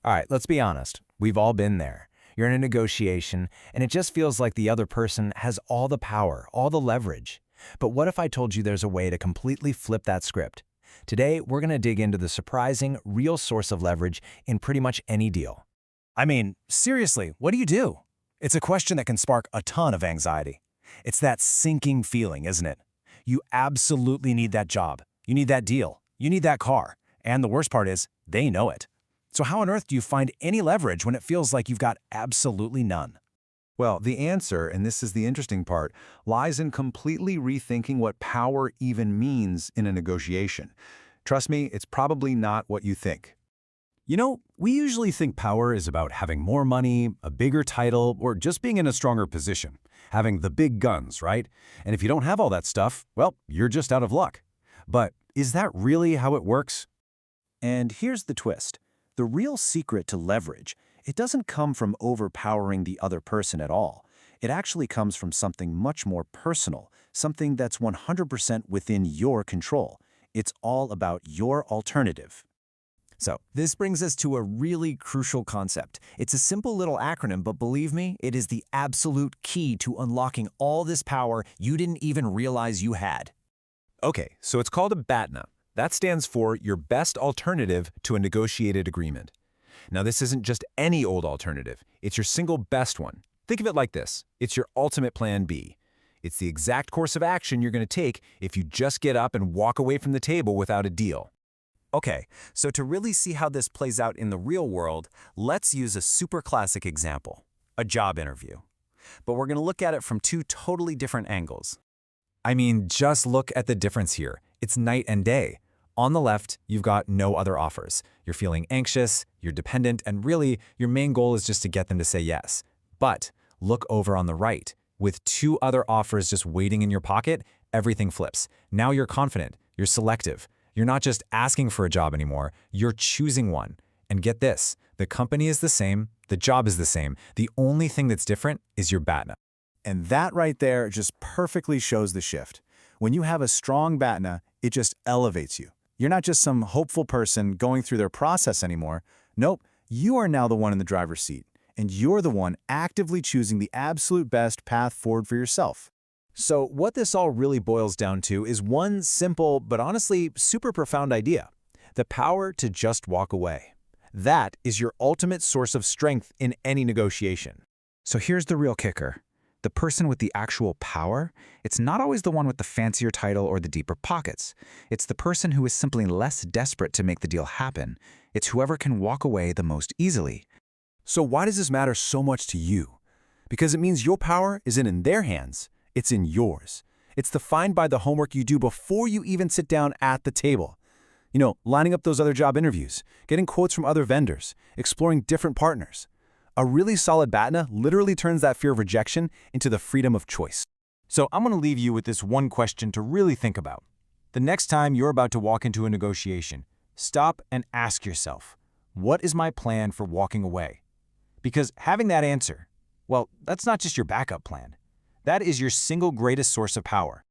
All right, let's be honest. We've all been there. You're in a negotiation, and it just feels like the other person has all the power, all the leverage. But what if I told you there's a way to completely flip that script? Today, we're going to dig into the surprising, real source of leverage in pretty much any deal. I mean, seriously, what do you do? It's a question that can spark a ton of anxiety. It's that sinking feeling, isn't it? You absolutely need that job. You need that deal. You need that car. And the worst part is, they know it. So how on earth do you find any leverage when it feels like you've got absolutely none? Well, the answer, and this is the interesting part, lies in completely rethinking what power even means in a negotiation. Trust me, it's probably not what you think. You know, we usually think power is about having more money, a bigger title, or just being in a stronger position, having the big guns, right? And if you don't have all that stuff, well, you're just out of luck. But is that really how it works? And here's the twist. The real secret to leverage, it doesn't come from overpowering the other person at all. It actually comes from something much more personal, something that's 100% within your control. It's all about your alternative. So, this brings us to a really crucial concept. It's a simple little acronym, but believe me, it is the absolute key to unlocking all this power you didn't even realize you had. Okay, so it's called a BATNA. That stands for your best alternative to a negotiated agreement. Now, this isn't just any old alternative. It's your single best one. Think of it like this. It's your ultimate plan B. It's the exact course of action you're going to take if you just get up and walk away from the table without a deal. Okay, so to really see how this plays out in the real world, let's use a super classic example, a job interview. But we're going to look at it from two totally different angles. I mean, just look at the difference here. It's night and day. On the left, you've got no other offers. You're feeling anxious, you're dependent, and really, your main goal is just to get them to say yes. But look over on the right. With two other offers just waiting in your pocket, everything flips. Now you're confident, you're selective. You're not just asking for a job anymore, you're choosing one. And get this, the company is the same, the job is the same. The only thing that's different is your BATNA. And that right there just perfectly shows the shift. When you have a strong BATNA, it just elevates you. You're not just some hopeful person going through their process anymore. Nope, you are now the one in the driver's seat, and you're the one actively choosing the absolute best path forward for yourself. So what this all really boils down to is one simple, but honestly super profound idea: the power to just walk away. That is your ultimate source of strength in any negotiation. So here's the real kicker. The person with the actual power, it's not always the one with the fancier title or the deeper pockets. It's the person who is simply less desperate to make the deal happen. It's whoever can walk away the most easily. So why does this matter so much to you? Because it means your power isn't in their hands, it's in yours. It's defined by the homework you do before you even sit down at the table. You know, lining up those other job interviews, getting quotes from other vendors, exploring different partners. A really solid BATNA literally turns that fear of rejection into the freedom of choice. So I'm going to leave you with this one question to really think about. The next time you're about to walk into a negotiation, stop and ask yourself, what is my plan for walking away? Because having that answer, well, that's not just your backup plan. That is your single greatest source of power.